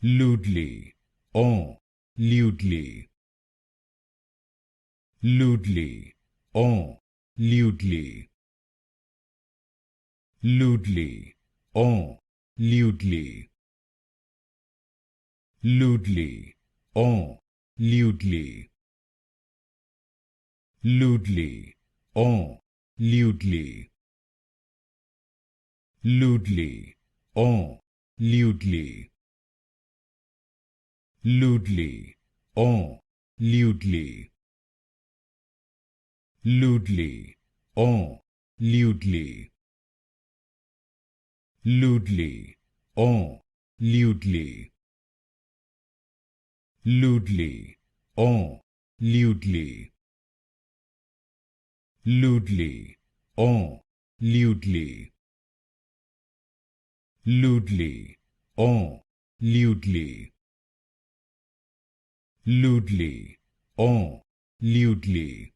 Lewdly, lewdly. Lewdly, lewdly. Lewdly, lewdly. Lewdly, lewdly. Lewdly, lewdly. Lewdly, lewdly. Lewdly, lewdly. Lewdly, lewdly. Lewdly, lewdly. Lewdly, lewdly. Lewdly, lewdly. Lewdly, lewdly. Lewdly, lewdly.